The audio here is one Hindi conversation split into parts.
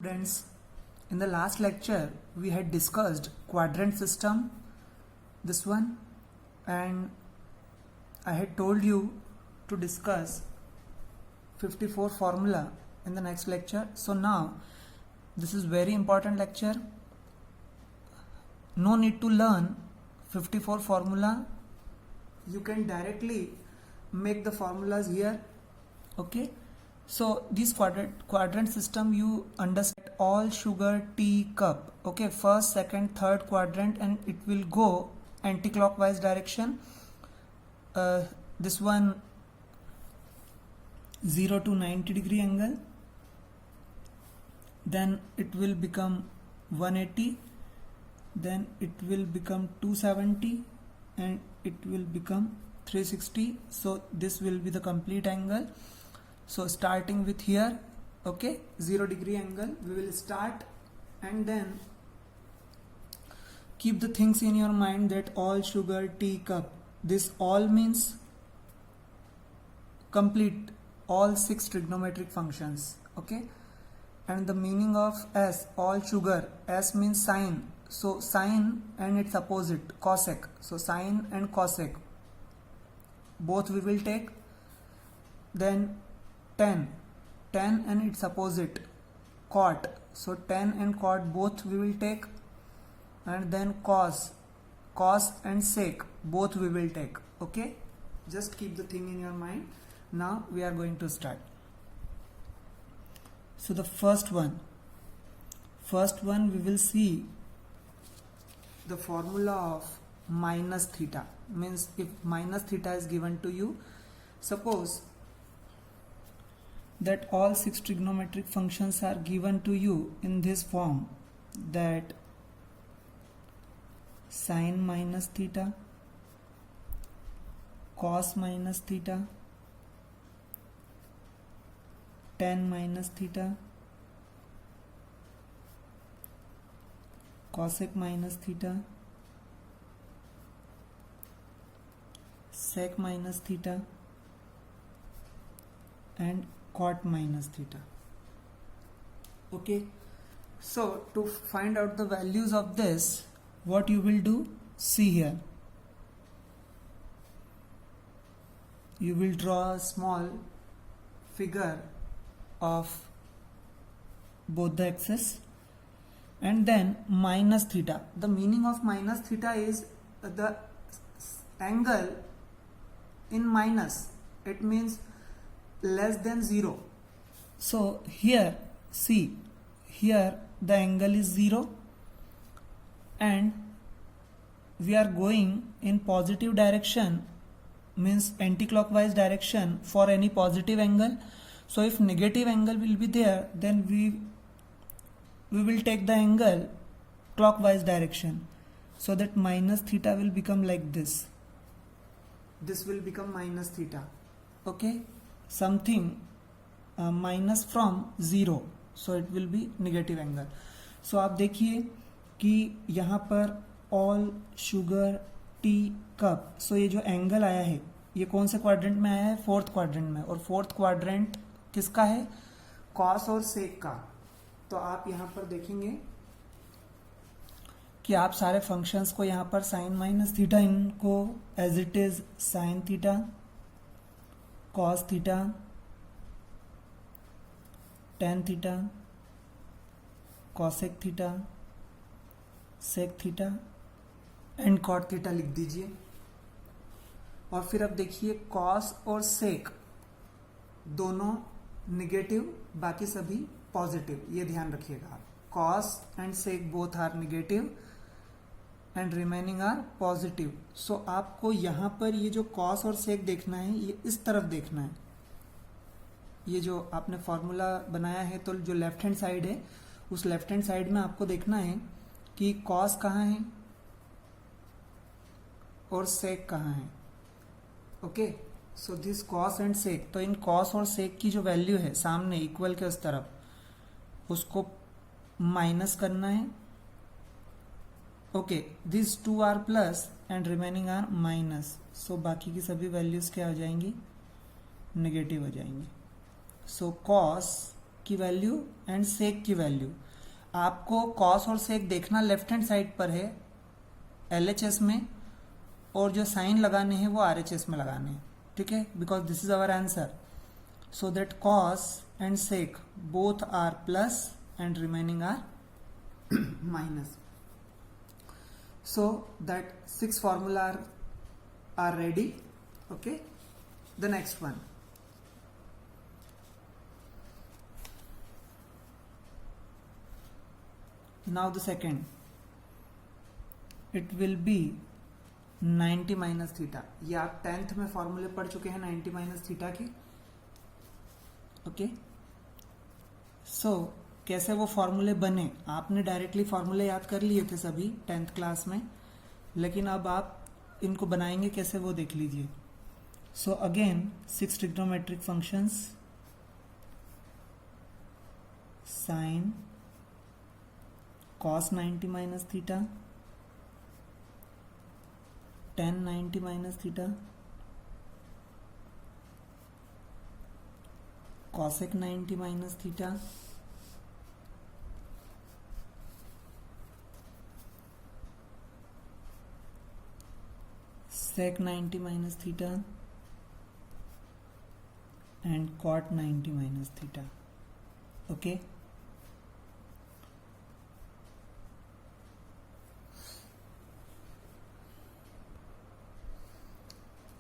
Students, in the last lecture we had discussed quadrant system, this one, and I had told you to discuss 54 formula in the next lecture. So now this is very important lecture. No need to learn 54 formula. You can directly make the formulas here. Okay. So this quadrant system, you understand all sugar tea cup. Okay, first, second, third quadrant, and it will go anti-clockwise direction. This one 0 to 90 degree angle. Then it will become 180. Then it will become 270, and it will become 360. So this will be the complete angle. So starting with here, okay, 0 degree angle, we will start, and then keep the things in your mind that all sugar tea cup. This all means complete all 6 trigonometric functions, okay. And the meaning of S, all sugar, S means sine. So sine and its opposite cosec. So sine and cosec, both we will take. Then tan and its opposite cot. So tan and cot both we will take. And then cos and sec both we will take. Okay, just keep the thing in your mind. Now we are going to start. So the first one we will see the formula of minus theta. Means if minus theta is given to you, suppose that all 6 trigonometric functions are given to you in this form, that sine minus theta, cos minus theta, tan minus theta, cosec minus theta, sec minus theta, and cot minus theta. Okay, so to find out the values of this, what you will do, see here, you will draw a small figure of both the axes, and then minus theta. The meaning of minus theta is the angle in minus. It means less than 0. So here, see, here the angle is 0, and we are going in positive direction, means anti-clockwise direction for any positive angle. So if negative angle will be there, then we will take the angle clockwise direction, so that minus theta will become like this. This will become minus theta. Okay, something minus from 0, so it will be negative angle. So आप देखिए कि यहाँ पर all sugar tea cup, so ये जो एंगल आया है, ये कौन से क्वाड्रेंट में आया है? फोर्थ क्वाड्रेंट में. और फोर्थ क्वाड्रेंट किसका है? कॉस और सेक का. तो आप यहाँ पर देखेंगे कि आप सारे फंक्शंस को यहाँ पर साइन माइनस थीटा, इनको as it is sine theta, cos theta, tan theta, cosec theta, sec theta and cot theta लिख दीजिए. और फिर अब देखिए कॉस और सेक दोनों निगेटिव, बाकी सभी पॉजिटिव. ये ध्यान रखिएगा आप. Cos and sec both are negative and remaining are positive. So आपको यहाँ पर ये जो कॉस और सेक देखना है, ये इस तरफ देखना है. ये जो आपने फॉर्मूला बनाया है, तो जो लेफ्ट हैंड साइड है, उस लेफ्ट हैंड साइड में आपको देखना है कि कॉस कहाँ है और सेक कहाँ है. Okay, so this cos and sec. तो इन कॉस और सेक की जो वैल्यू है सामने इक्वल के उस तरफ, उसको माइनस करना है. Okay, this 2 are plus and remaining are minus. So बाकी की सभी वैल्यूज क्या हो जाएंगी? नेगेटिव हो जाएंगी. सो कॉस की वैल्यू एंड सेक की वैल्यू। आपको कॉस और सेक देखना लेफ्ट हैंड साइड पर है LHS में, और जो साइन लगाने हैं वो RHS में लगाने हैं, ठीक है, because this is our answer. So that cos and sec both are plus and remaining are minus. So that 6 formula are ready. Okay, the next one. Now the second, it will be 90 minus theta. ये आप 10th में फॉर्मूले पढ़ चुके हैं 90 minus theta के। ओके, सो कैसे वो फॉर्मूले बने, आपने डायरेक्टली फॉर्मूले याद कर लिए थे सभी 10th क्लास में, लेकिन अब आप इनको बनाएंगे कैसे वो देख लीजिए। So again 6 trigonometric functions, sine cos 90 minus theta, tan 90 minus theta, cosec 90 minus theta, sec 90 minus theta and cot 90 minus theta. Okay,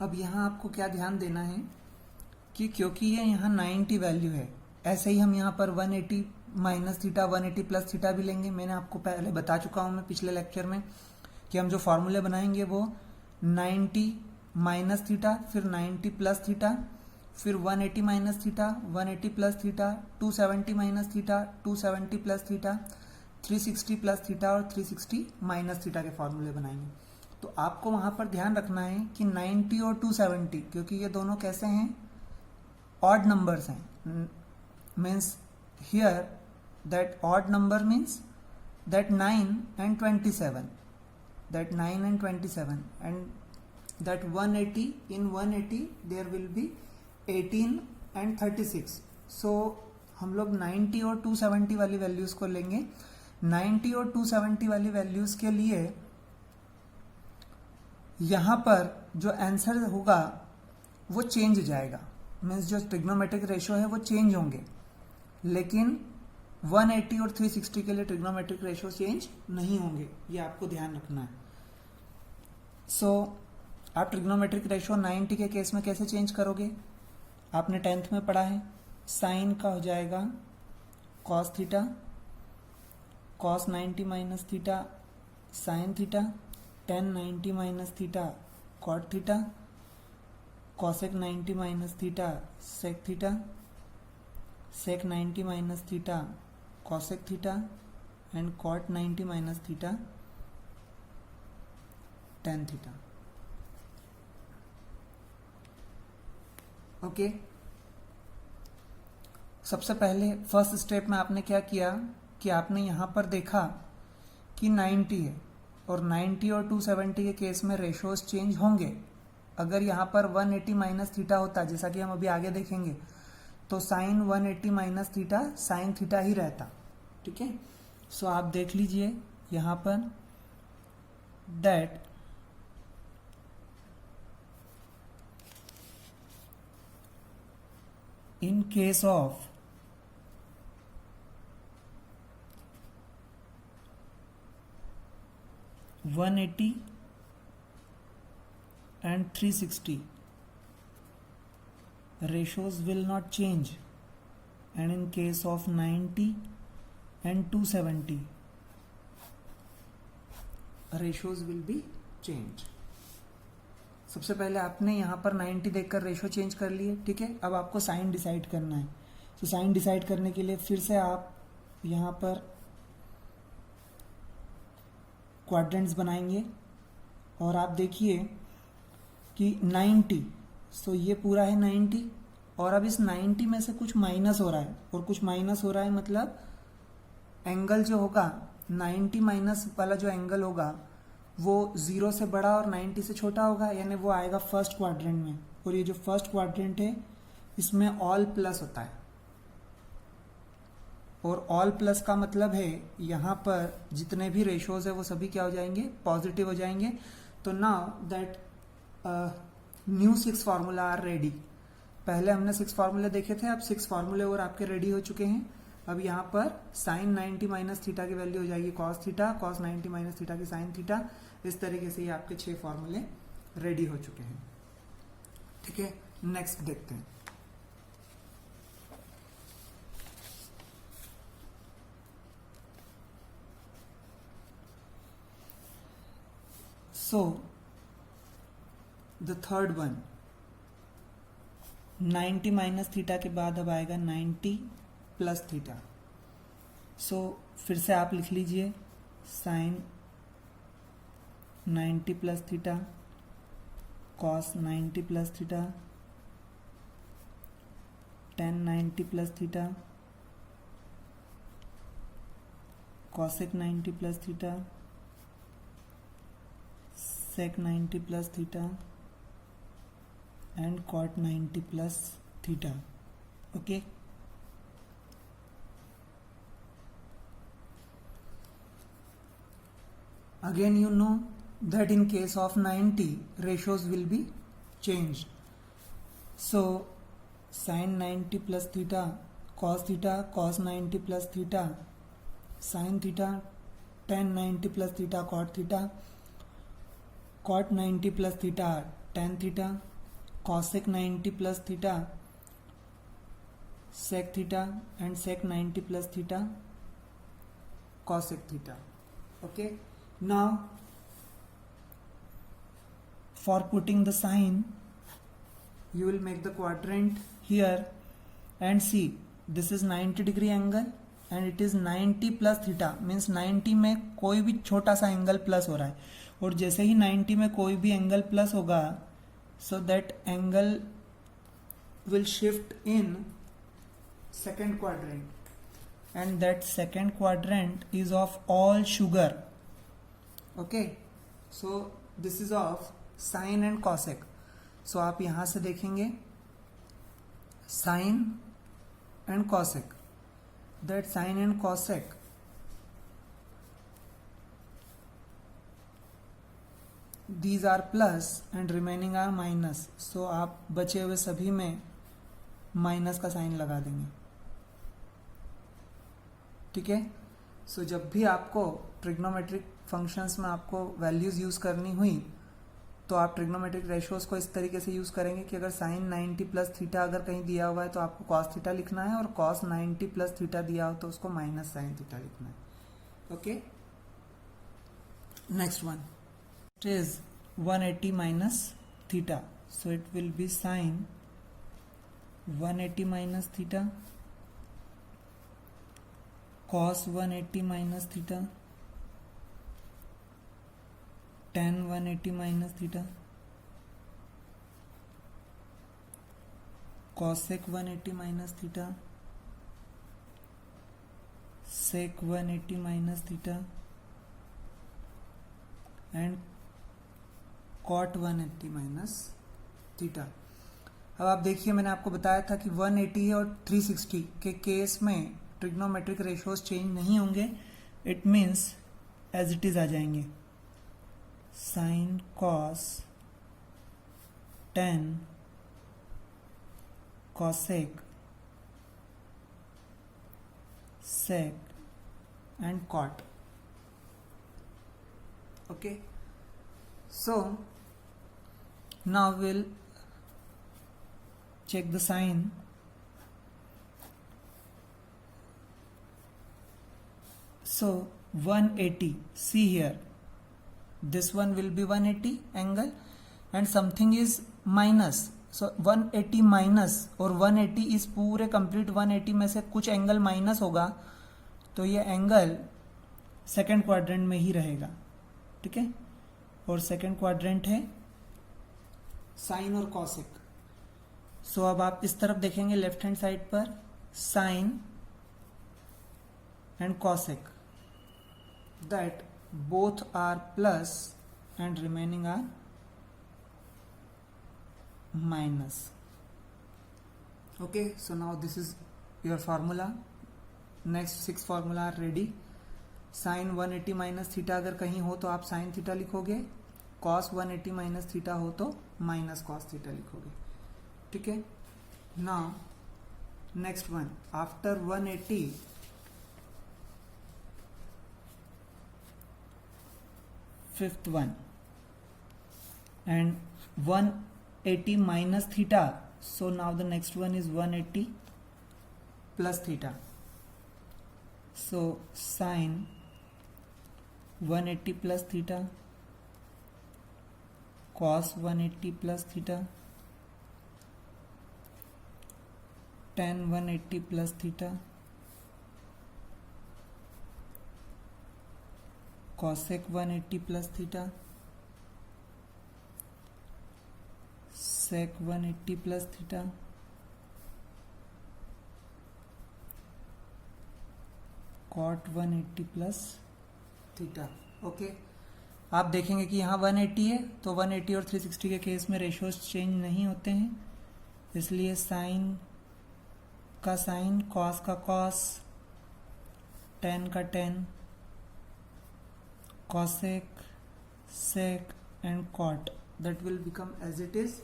अब यहाँ आपको क्या ध्यान देना है कि क्योंकि ये यहाँ 90 वैल्यू है, ऐसे ही हम यहाँ पर 180 माइनस थीटा 180 प्लस थीटा भी लेंगे। मैंने आपको पहले बता चुका हूँ मैं पिछले लेक्चर में कि हम जो फॉर्मूले बनाएंगे वो 90 माइनस थीटा, फिर 90 प्लस थीटा, फिर 180 minus theta, 180 plus theta, 270 minus theta, 270 plus theta, 360 plus theta और 360 माइनस थीटा के फॉर्मूले बनाएंगे। तो आपको वहां पर ध्यान रखना है कि 90 और 270, क्योंकि ये दोनों कैसे हैं, ऑड नंबर्स हैं, means here that odd number means that 9 and 27, that 9 and 27, and that 180, in 180 there will be 18 and 36. so हम लोग 90 और 270 वाली वैल्यूज को लेंगे। 90 और 270 वाली वैल्यूज के लिए यहां पर जो आंसर होगा वो चेंज जाएगा, मीन्स जो ट्रिग्नोमेट्रिक रेशियो है वो चेंज होंगे, लेकिन 180 और 360 के लिए ट्रिग्नोमेट्रिक रेशियो चेंज नहीं होंगे, ये आपको ध्यान रखना है। सो आप ट्रिग्नोमेट्रिक रेशियो 90 के केस में कैसे चेंज करोगे, आपने 10th में पढ़ा है, साइन का हो जाएगा cos theta, cos 90 minus theta sine theta, tan 90 minus theta cot theta, cosec 90 minus theta sec theta, sec 90 minus theta cosec theta and cot 90 minus theta tan theta. Okay, सबसे पहले फर्स्ट स्टेप में आपने क्या किया कि आपने यहां पर देखा कि 90 है, और 90 और 270 के केस में रेशियोज चेंज होंगे। अगर यहां पर 180 माइनस थीटा होता, जैसा कि हम अभी आगे देखेंगे, तो sine 180 minus theta sine theta ही रहता, ठीक है। सो आप देख लीजिए यहां पर that in case of (180) and 360, ratios will not change, and in case of 90 and 270, ratios will be changed. सबसे पहले आपने यहाँ पर 90 देखकर रेशियो चेंज कर लिए, ठीक है। अब आपको साइन डिसाइड करना है। तो साइन डिसाइड करने के लिए फिर से आप यहाँ पर क्वाड्रेंट्स बनाएंगे, और आप देखिए कि 90, सो ये पूरा है 90, और अब इस 90 में से कुछ माइनस हो रहा है, और कुछ माइनस हो रहा है मतलब एंगल जो होगा 90 माइनस वाला जो एंगल होगा वो 0 से बड़ा और 90 से छोटा होगा, यानी वो आएगा फर्स्ट क्वाड्रेंट में। और ये जो फर्स्ट क्वाड्रेंट है इसमें ऑल प्लस होता है, और ऑल प्लस का मतलब है यहाँ पर जितने भी रेशोज है वो सभी क्या हो जाएंगे, पॉजिटिव हो जाएंगे. तो now that new 6 formula are ready. पहले हमने 6 फार्मूले देखे थे, अब 6 फार्मूले और आपके रेडी हो चुके हैं. अब यहाँ पर साइन 90 माइनस थीटा की वैल्यू हो जाएगी cos theta, cos 90 minus theta की साइन थीटा. इस तरीके से ये आपके 6 फार्मूले रेडी हो चुके हैं. ठीक है, नेक्स्ट देखते हैं. So the third one 90 minus theta के बाद अब आएगा 90 प्लस थीटा. सो फिर से आप लिख लीजिए sine 90 plus theta, cos 90 plus theta, tan 90 plus theta, cosec 90 plus theta, sec 90 plus theta and cot 90 plus theta. Okay, again you know that in case of 90 ratios will be changed. So sin 90 plus theta, cos 90 plus theta, sin theta, tan 90 plus theta, cot 90 plus theta, tan theta, cosec 90 plus theta, sec theta, and sec 90 plus theta, cosec theta. Okay, now for putting the sign you will make the quadrant here and see this is 90 degree angle and it is 90 plus theta, means 90 में कोई भी छोटा सा एंगल प्लस हो रहा है, और जैसे ही 90 में कोई भी एंगल प्लस होगा so that angle will shift in second quadrant and that second quadrant is of all sugar. Okay, so this is of sine and cosec. So आप यहां से देखेंगे sine and cosec, that sine and cosec these are plus and remaining are minus. so आप बचे हुए सभी में माइनस का साइन लगा देंगे. ठीक है, सो जब भी आपको ट्रिग्नोमेट्रिक फंक्शंस में आपको वैल्यूज यूज करनी हुई तो आप ट्रिग्नोमेट्रिक रेशियोज को इस तरीके से यूज करेंगे कि अगर साइन 90 प्लस थीटा अगर कहीं दिया हुआ है तो आपको कॉस थीटा लिखना है, और कॉस 90 प्लस थीटा दिया हो तो उसको माइनस साइन थीटा लिखना है. Okay, next one is 180 minus theta, so it will be sine 180 minus theta, cos 180 minus theta, tan 180 minus theta, cosec 180 minus theta, sec 180 minus theta and cot 180 minus theta. अब आप देखिए मैंने आपको बताया था कि 180 और 360 के केस में ट्रिग्नोमेट्रिक रेशियोज चेंज नहीं होंगे. It means as it is आ जाएंगे. Sine cos tan cosec sec and cot. Okay, so now we'll check the sign. So 180, see here this one will be 180 angle and something is minus, so 180 minus और 180 इस पूरे कंप्लीट 180 में से कुछ एंगल माइनस होगा तो ये एंगल सेकेंड क्वाड्रेंट में ही रहेगा. ठीक है, और सेकेंड क्वाड्रेंट है साइन और कॉसेक. सो अब आप इस तरफ देखेंगे लेफ्ट हैंड साइड पर sine and cosec, that both are plus and remaining are minus. Okay, so now this is your formula next 6 formula are ready. Sine 180 minus theta अगर कहीं हो तो आप साइन थीटा लिखोगे, कॉस 180 माइनस थीटा हो तो माइनस कॉस थीटा लिखोगे. ठीक है. Now next one, after 180 fifth one and 180 minus theta, so now the next one is 180 plus theta, so sin 180 plus theta, cos 180 plus theta, tan 180 plus theta, cosec 180 plus theta, sec 180 plus theta, cot 180 plus theta. Okay. आप देखेंगे कि यहाँ 180 है तो 180 और 360 के केस में रेशियोज चेंज नहीं होते हैं, इसलिए साइन का साइन, कॉस का कॉस, टेन का ten, cosec, sec and cot, that will become as it is.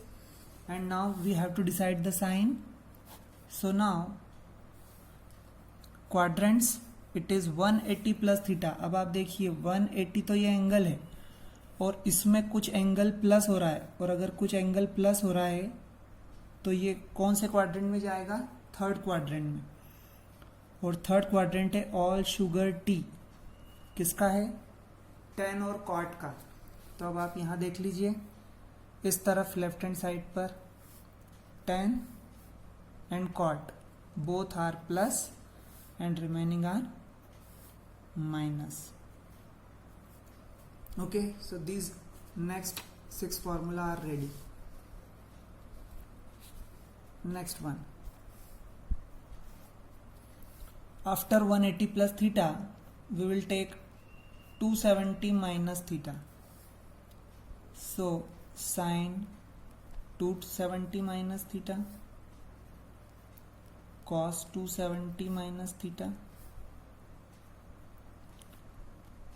And now we have to decide the sign. So now quadrants, it is 180 plus theta. अब आप देखिए 180 तो ये एंगल है और इसमें कुछ एंगल प्लस हो रहा है, और अगर कुछ एंगल प्लस हो रहा है तो ये कौन से क्वाड्रेंट में जाएगा? थर्ड क्वाड्रेंट में. और थर्ड क्वाड्रेंट है ऑल शुगर टी. किसका है? टेन और कॉट का. तो अब आप यहाँ देख लीजिए, इस तरफ लेफ्ट हैंड साइड पर tan and cot both are plus and remaining are minus. Okay, so these next 6 formula are ready. Next one, after 180 plus theta we will take 270 minus theta, so sin 270 minus theta, cos 270 minus theta,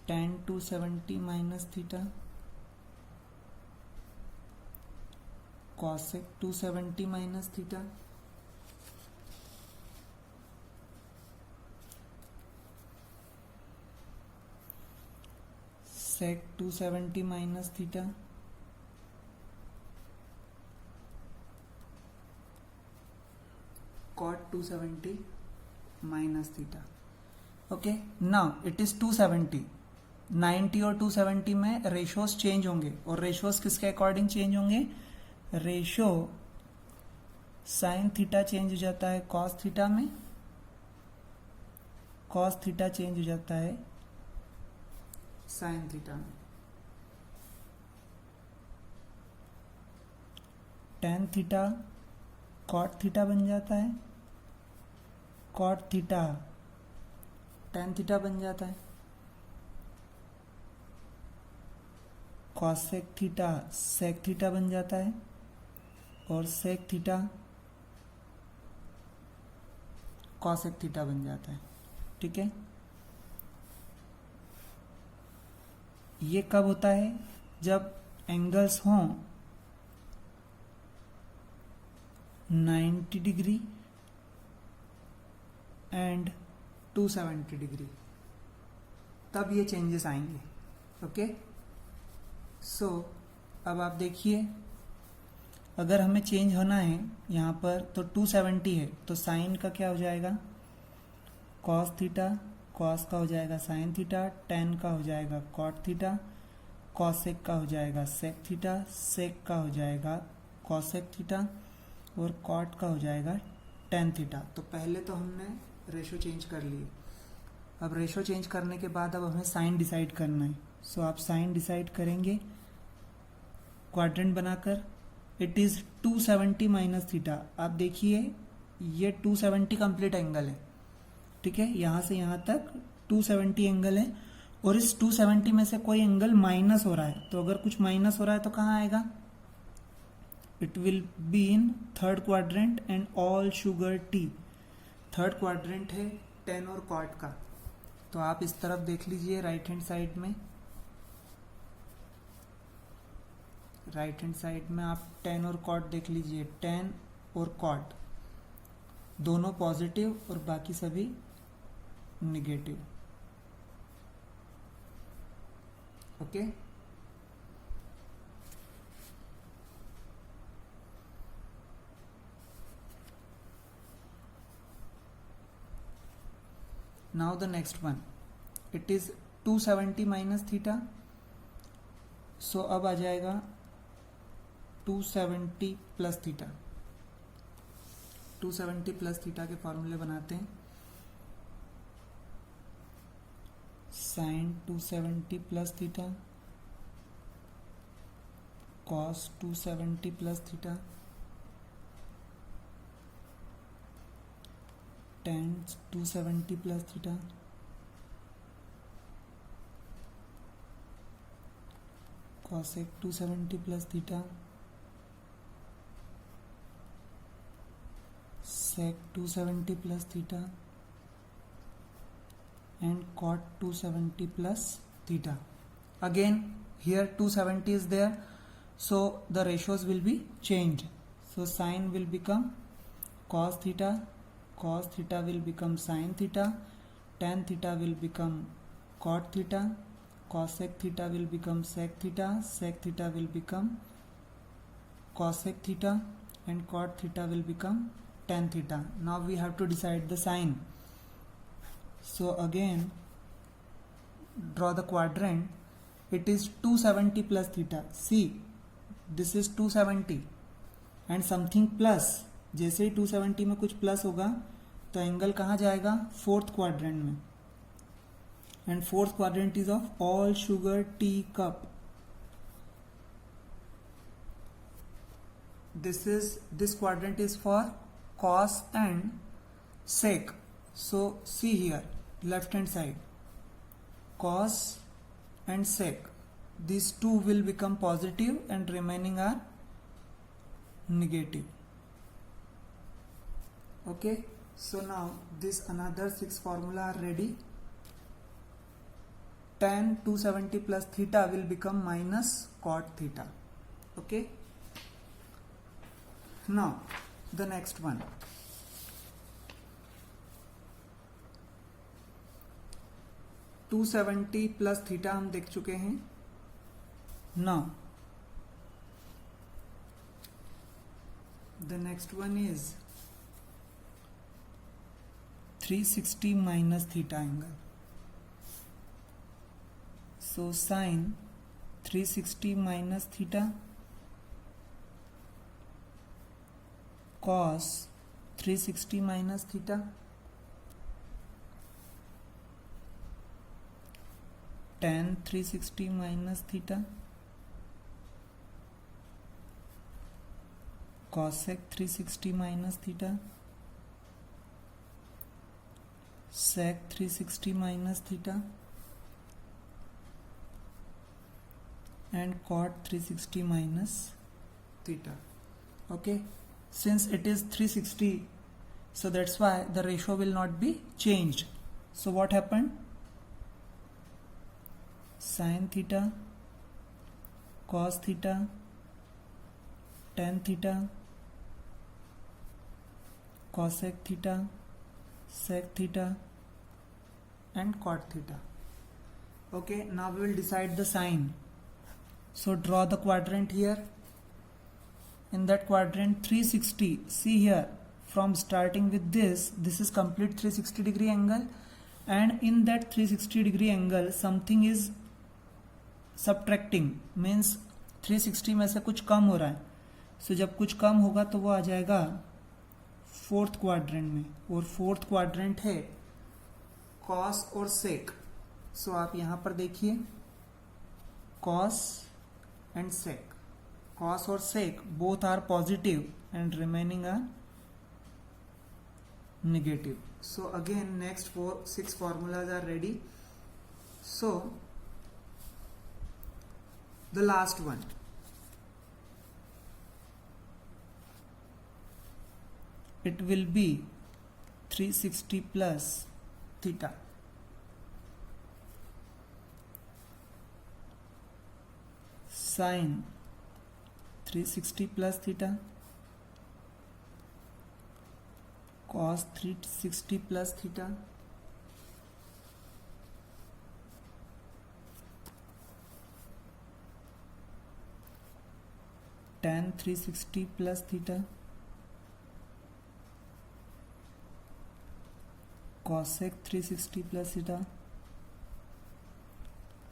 tan 270 minus theta, cosec 270 minus theta, sec 270 minus theta, cot 270 minus theta. Okay, now it is 270. 90 और 270 में रेशियोज चेंज होंगे, और रेशियोज किसके अकॉर्डिंग चेंज होंगे? रेशियो साइन थीटा चेंज हो जाता है कॉस थीटा में, कॉस थीटा चेंज हो जाता है साइन थीटा में, टेन थीटा कॉट थीटा बन जाता है, कॉट थीटा टेन थीटा बन जाता है, कॉसेक थीटा सेक थीटा बन जाता है, और सेक थीटा कॉसेक थीटा बन जाता है. ठीक है. ये कब होता है? जब एंगल्स हों 90 डिग्री एंड 270 डिग्री, तब ये चेंजेस आएंगे. ओके, सो अब आप देखिए, अगर हमें चेंज होना है यहाँ पर तो 270 है, तो साइन का क्या हो जाएगा? कॉस थीटा, कॉस का हो जाएगा साइन थीटा, टेन का हो जाएगा कॉट थीटा, कॉसेक का हो जाएगा सेक थीटा, सेक का हो जाएगा कॉसेक थीटा, और कॉट का हो जाएगा टेन थीटा. तो पहले तो हमने रेशो चेंज कर लिए. अब रेशो चेंज करने के बाद अब हमें साइन डिसाइड करना है. सो आप साइन डिसाइड करेंगे क्वाड्रेंट बनाकर. It is 270 minus theta. आप देखिए ये 270 कंप्लीट एंगल है. ठीक है, यहां से यहां तक 270 एंगल है, और इस 270 में से कोई एंगल माइनस हो रहा है. तो अगर कुछ माइनस हो रहा है तो कहाँ आएगा? It will be in third quadrant and all sugar T. Third quadrant है टेन और कॉट का, तो आप इस तरफ देख लीजिए राइट हैंड साइड में। राइट हैंड साइड में आप टेन और कॉट देख लीजिए। टेन और कॉट दोनों पॉजिटिव और बाकी सभी negative. Okay, now the next one, it is 270 minus theta, so अब आ जाएगा 270 प्लस थीटा। 270 प्लस थीटा के फॉर्मूले बनाते हैं। Sine 270 plus theta, cos 270 plus theta, tan 270 plus theta, cosec 270 plus theta, sec 270 plus theta, and cot 270 plus theta. Again here 270 is there, so the ratios will be changed. So sine will become cos theta, cos theta will become sin theta, tan theta will become cot theta, cosec theta will become sec theta, sec theta will become cosec theta, and cot theta will become tan theta. Now we have to decide the sign. So again draw the quadrant. It is 270 plus theta. See, this is 270 and something plus. जैसे ही 270 में कुछ प्लस होगा तो एंगल कहाँ जाएगा? फोर्थ क्वाड्रेंट में, and fourth quadrant is of all sugar tea cup. This quadrant is for cos and sec. So see here, left hand side, cos and sec, these two will become positive and remaining are negative. Okay, so now this another 6 formula are ready. Tan 270 plus theta will become minus cot theta. Okay, now the next one, to 270 plus theta हम देख चुके हैं. Now the next one is 360 minus theta angle. So sine 360 minus theta, cos 360 minus theta, tan 360 minus theta, cosec 360 minus theta, sec 360 minus theta, and cot 360 minus theta. Okay, since it is 360, so that's why the ratio will not be changed. So what happened? Sin theta, cos theta, tan theta, cosec theta, sec theta, and cot theta. Okay, now we will decide the sign. So draw the quadrant here. In that quadrant 360, see here, from starting with this is complete 360 degree angle, and in that 360 degree angle something is subtracting, means 360 में से कुछ कम हो रहा है. सो जब कुछ कम होगा तो वो आ जाएगा फोर्थ क्वाड्रेंट में, और फोर्थ क्वाड्रेंट है कॉस और सेक. सो आप यहां पर देखिए, कॉस एंड सेक, कॉस और सेक बोथ आर पॉजिटिव and remaining are negative. So again next 6 formulas are ready. So the last one, it will be 360 plus theta, sine 360 plus theta, cos 360 plus theta, tan 360 plus theta, cosec 360 plus theta,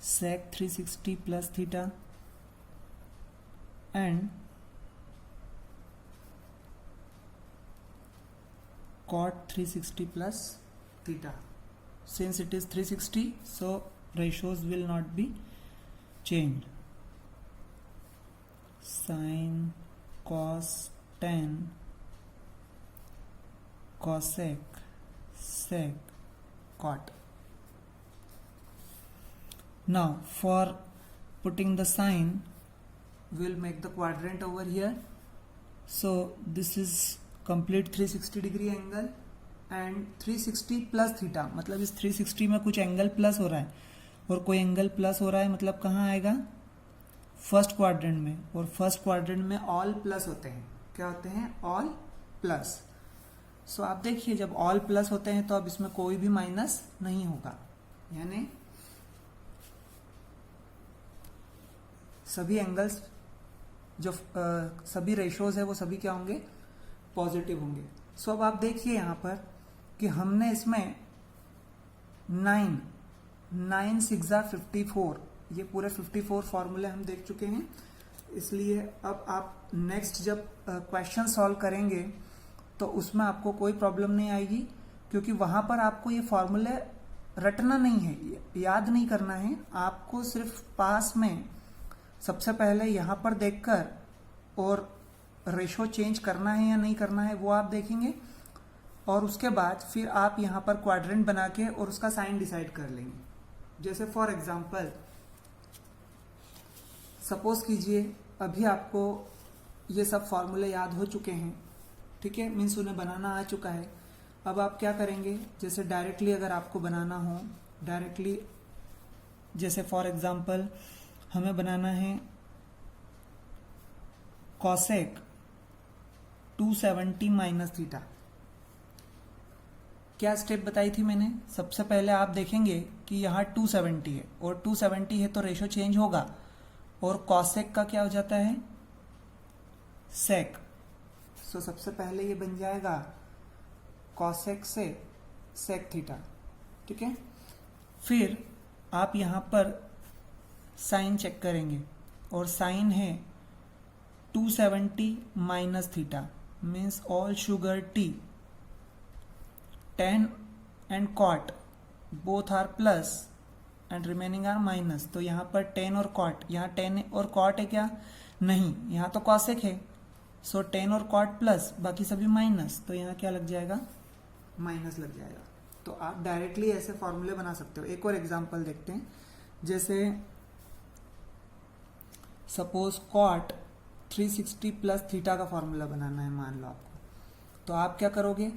sec 360 plus theta and cot 360 plus theta. Since it is 360, so ratios will not be changed. Sin, cos, tan, cosec, sec, cot. Now for putting the sign, we'll make the quadrant over here. So this is complete 360 degree angle and 360 plus theta, मतलब इस 360 में कुछ एंगल प्लस हो रहा है और कोई एंगल प्लस हो रहा है, मतलब कहाँ आएगा? फर्स्ट क्वाड्रेंट में, और फर्स्ट क्वाड्रेंट में ऑल प्लस होते हैं. क्या होते हैं? All plus. सो आप देखिए, जब ऑल प्लस होते हैं तो अब इसमें कोई भी माइनस नहीं होगा, यानी सभी एंगल्स जो सभी रेशियोज है वो सभी क्या होंगे? पॉजिटिव होंगे. सो अब आप देखिए यहाँ पर कि हमने इसमें 9 6 54, ये पूरे 54 फॉर्मूले हम देख चुके हैं. इसलिए अब आप नेक्स्ट जब क्वेश्चन सॉल्व करेंगे तो उसमें आपको कोई प्रॉब्लम नहीं आएगी, क्योंकि वहां पर आपको ये फॉर्मूले रटना नहीं है, याद नहीं करना है. आपको सिर्फ पास में सबसे पहले यहाँ पर देखकर और रेशो चेंज करना है या नहीं करना है वो आप देखेंगे, और उसके बाद फिर आप यहाँ पर क्वाड्रेंट बना के और उसका साइन डिसाइड कर लेंगे. जैसे फॉर एग्जांपल सपोज कीजिए अभी आपको ये सब फॉर्मूले याद हो चुके हैं, ठीक है, मीन्स उन्हें बनाना आ चुका है. अब आप क्या करेंगे? जैसे डायरेक्टली अगर आपको बनाना हो, डायरेक्टली जैसे फॉर एग्जांपल हमें बनाना है कॉसेक 270 माइनस थीटा. क्या स्टेप बताई थी मैंने? सबसे पहले आप देखेंगे कि यहाँ 270 है और 270 है तो रेशो चेंज होगा, और कॉसेक का क्या हो जाता है? सेक. सो सबसे पहले ये बन जाएगा कॉसेक से सेक थीटा, ठीक है. फिर आप यहाँ पर साइन चेक करेंगे और साइन है 270 minus theta, means all sugar tea. tan and cot both are plus and remaining are minus. तो यहाँ पर tan और cot, यहाँ tan और cot है क्या? नहीं, यहाँ तो cosec है. सो tan और cot प्लस, बाकी सभी माइनस, तो यहाँ क्या लग जाएगा? माइनस लग जाएगा. तो आप डायरेक्टली ऐसे फॉर्मूले बना सकते हो. एक और एग्जांपल देखते हैं. जैसे सपोज cot 360 प्लस थीटा का फॉर्मूला बनाना है मान लो आपको, तो आप क्या करोगे?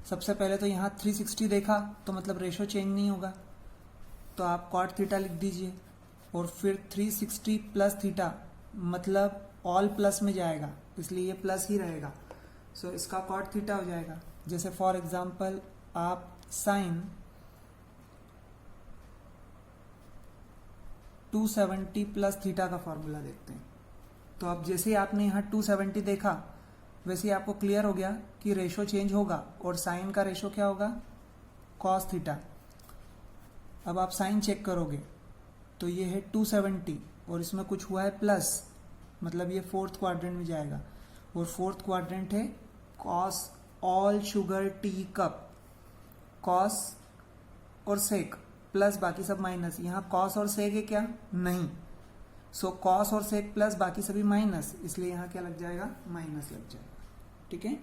सबसे पहले तो यहाँ 360 देखा तो मतलब रेशो चेंज नहीं होगा, तो आप cot थीटा लिख दीजिए, और फिर 360 प्लस थीटा मतलब ऑल प्लस में जाएगा, इसलिए ये प्लस ही रहेगा. सो इसका cot थीटा हो जाएगा. जैसे फॉर एग्जांपल आप साइन 270 प्लस थीटा का फॉर्मूला देखते हैं. तो अब जैसे ही आपने यहाँ 270 देखा वैसे ही आपको क्लियर हो गया कि रेशो चेंज होगा, और साइन का रेशो क्या होगा? Cos theta. अब आप साइन चेक करोगे तो ये है 270 और इसमें कुछ हुआ है प्लस, मतलब ये फोर्थ क्वाड्रेंट में जाएगा, और फोर्थ क्वाड्रेंट है cos all sugar tea cup. Cos और सेक प्लस बाकी सब माइनस. यहाँ कॉस और सेक है क्या? नहीं. सो कॉस और सेक प्लस बाकी सभी माइनस, इसलिए यहाँ क्या लग जाएगा? माइनस लग जाएगा. ठीक है.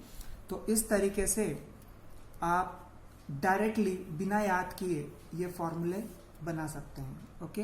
तो इस तरीके से आप डायरेक्टली बिना याद किए ये फॉर्मूले बना सकते हैं. ओके.